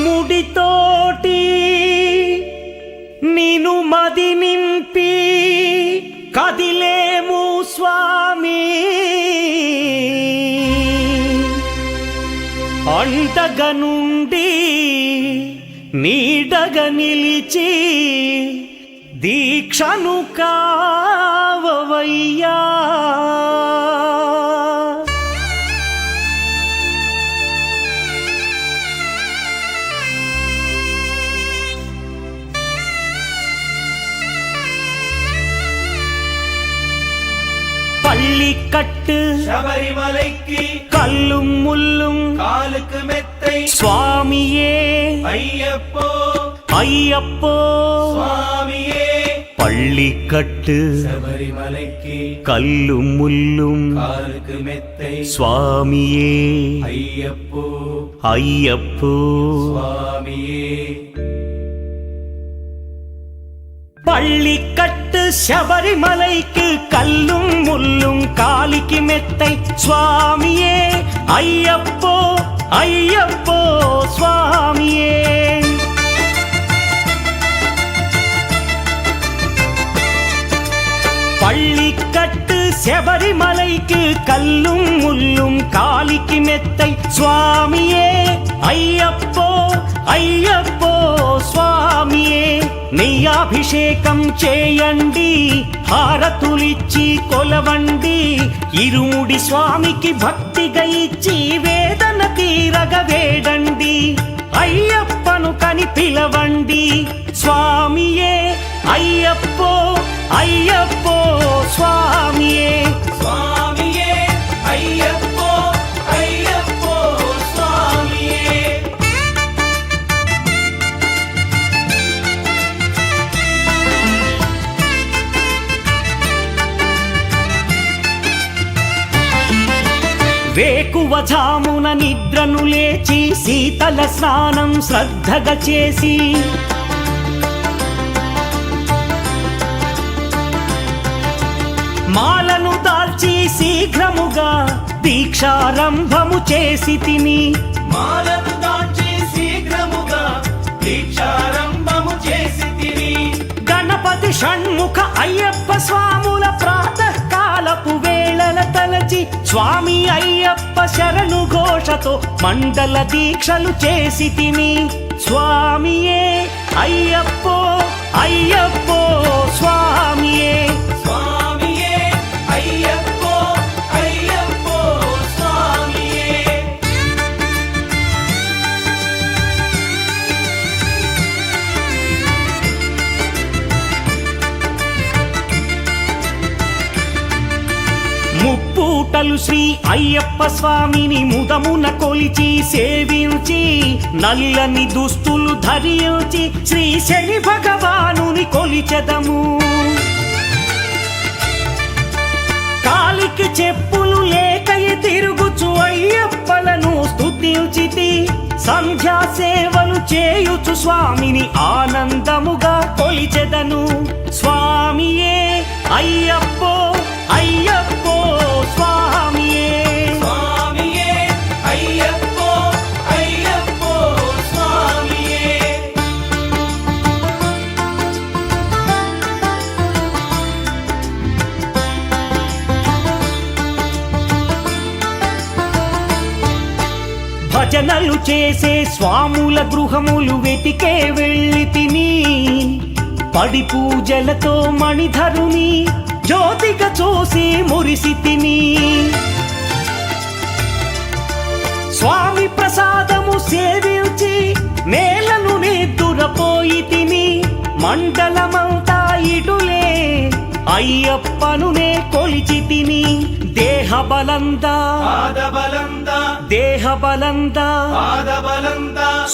ఇరుముడితోటి నిను మది నింపి కదిలేము స్వామి, అండగా నుండి నీడగా నిలిచి దీక్షను కావవయ్యా. பள்ளிக்கட்டு சபரிமலைக்கு கல்லும் முள்ளும் காலுக்கு மெத்தை சுவாமியே ஐயப்போ ஐயப்போ சுவாமியே. பள்ளிக்கட்டு சபரிமலைக்கு கல்லும் முள்ளும் காலுக்கு மெத்தை சுவாமியே ஐயப்போ ஐயப்போ சுவாமியே. பள்ளிக்கட்டு சபரிமலைக்கு கல்லும் முள்ளும் காலிக்கு மெத்தை சுவாமியே ஐயப்போ ஐயப்போ சுவாமியே. பள்ளிக்கட்டு சபரிமலைக்கு கல்லும் முள்ளும் காலிக்கு மெத்தை சுவாமியே ஐயப்போ ஐயப்போ స్వామియే. నెయ్యాభిషేకం చేయండి, హారతులిచ్చి కొలవండి, ఇరుముడి స్వామికి భక్తిగా ఇచ్చి వేదన తీరగ వేడండి, అయ్యప్పను కని పిలవండి స్వామియే అయ్యప్పో అయ్యప్పో స్వామియే స్వామియే అయ్యప్పో అయ్యప్పో స్వామియే. వేకువజామున నిద్రను లేచి శీతల స్నానం శ్రద్ధగా చేసి మాలను దాల్చి శీఘ్రముగా దీక్షారంభము చేసి తిని మాలను దాల్చి శీఘ్రముగా దీక్షారంభము చేసి తిని గణపతి షణ్ముఖ అయ్యప్ప స్వాముల ప్రాతకాలపు వేళల తలచి స్వామి అయ్యప్ప శరణు ఘోషతో మండల దీక్షలు చేసి తిని స్వామియే అయ్యప్పో అయ్యప్పో స్వామియే స్వామియే అయ్యప్పో అయ్యప్పో స్వామియే. ముప్పూటలు శ్రీ అయ్యప్ప స్వామిని ముదమున కొలిచి సేవించి నల్లని దుస్తులు ధరించి శ్రీ శని భగవానుని కొలిచెదము. కాలికి చెప్పులు లేకయి తిరుగుచు అయ్యప్పలను స్తుతించితి, సంధ్యా సేవలు చేయుచు స్వామిని ఆనందముగా కొలిచెదను స్వామియే అయ్యప్పో అయ్యప్పో స్వామియే స్వామియే అయ్యప్పో అయ్యప్పో స్వామియే. భజనలు చేసే స్వాముల గృహములు వెతికే వెళ్ళి తిని, పడి పూజలతో మణిధరుని జ్యోతిగా చూసి మురిసి తిని, స్వామి ప్రసాదము సేవించి నే మండలమంతా ఇటులే అయ్యప్పనునే కొలిచి తిని దేహబలందా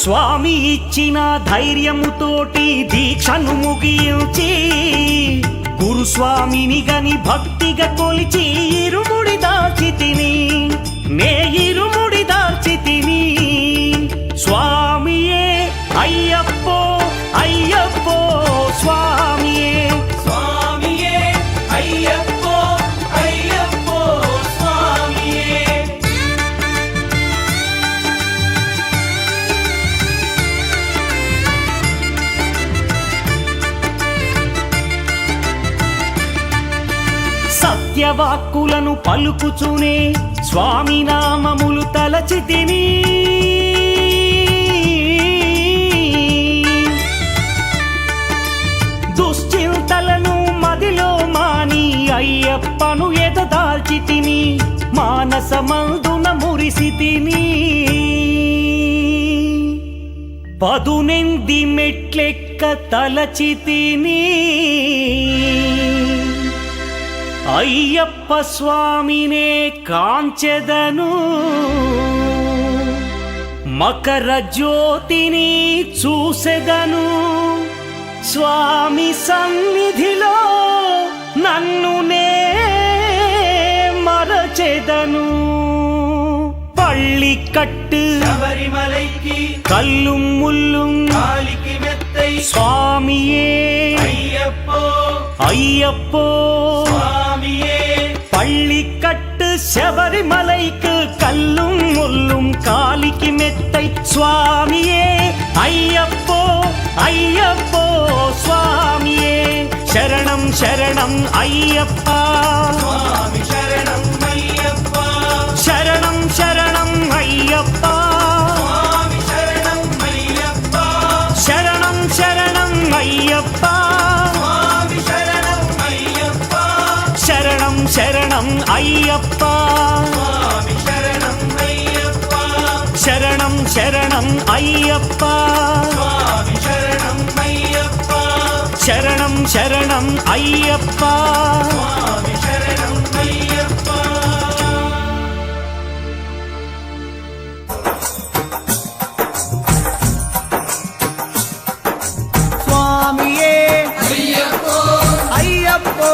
స్వామి ఇచ్చిన ధైర్యముతోటి దీక్షను ముగించి గురుస్వామిని గని భక్తిగా కొలిచి ఇరుముడి దాచి తిని నే ఇరుముడి దాచి తిని స్వామియే అయ్యప్పో అయ్యప్పో స్వామియే స్వామియే అయ్యప్పో అయ్యప్పో స్వామియే సత్యవాక్కులను పలుకుచునే స్వామి నామములు తలచి తిని దుశ్చింతలను మదిలో మాని అయ్యప్పను ఎదదాల్చి తిని మానసమందున మురిసి తిని పదునెంది మెట్లెక్క తలచి తిని అయ్యప్ప స్వామినే కాంచెదను మకర జ్యోతిని చూసెదను స్వామి సన్నిధిలో నన్ను నే మరచెదను పళ్ళికట్టు శబరిమలైకి కల్లుం ముల్లుం కాలికి మెత్తై స్వామియే అయ్యప్పో అయ్యప్పో స్వామియే பள்ளிக்கட்டு శబరిమலைக்கு கல்லும் முள்ளும் காலிக்கு மெத்தை சுவாமியே ஐயப்போ ஐயப்போ சுவாமியே சரணம் சரணம் ஐயப்பா స్వామి శరణం అయ్యప్ప சரணம் சரணம் ஐயப்பா స్వామి శరణం అయ్యప్ప சரணம் சரணம் ஐயப்பா స్వామి శరణం అయ్యప్ప சரணம் சரணம் ஐயப்பா స్వామి శరణం అయ్యప్ప சரணம் சரணம் ஐயப்பா స్వామి శరణం అయ్యప్ప சரணம் சரணம் ஐயப்பா స్వామి శరణం అయ్యప్ప స్వామియే అయ్యప్పో అయ్యప్పో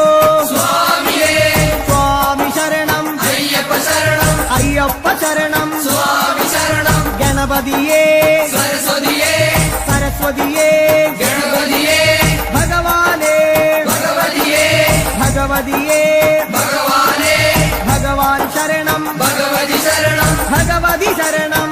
స్వామియే స్వామి శరణం అయ్యప్ప శరణం అయ్యప్ప శరణం స్వామి శరణం గణపతియే సరస్వతియే సరస్వతియే గణపతియే భగవానే భగవతియే భగవతియే భగవానే భగవాన్ శరణం భగవతి శరణం భగవతి శరణం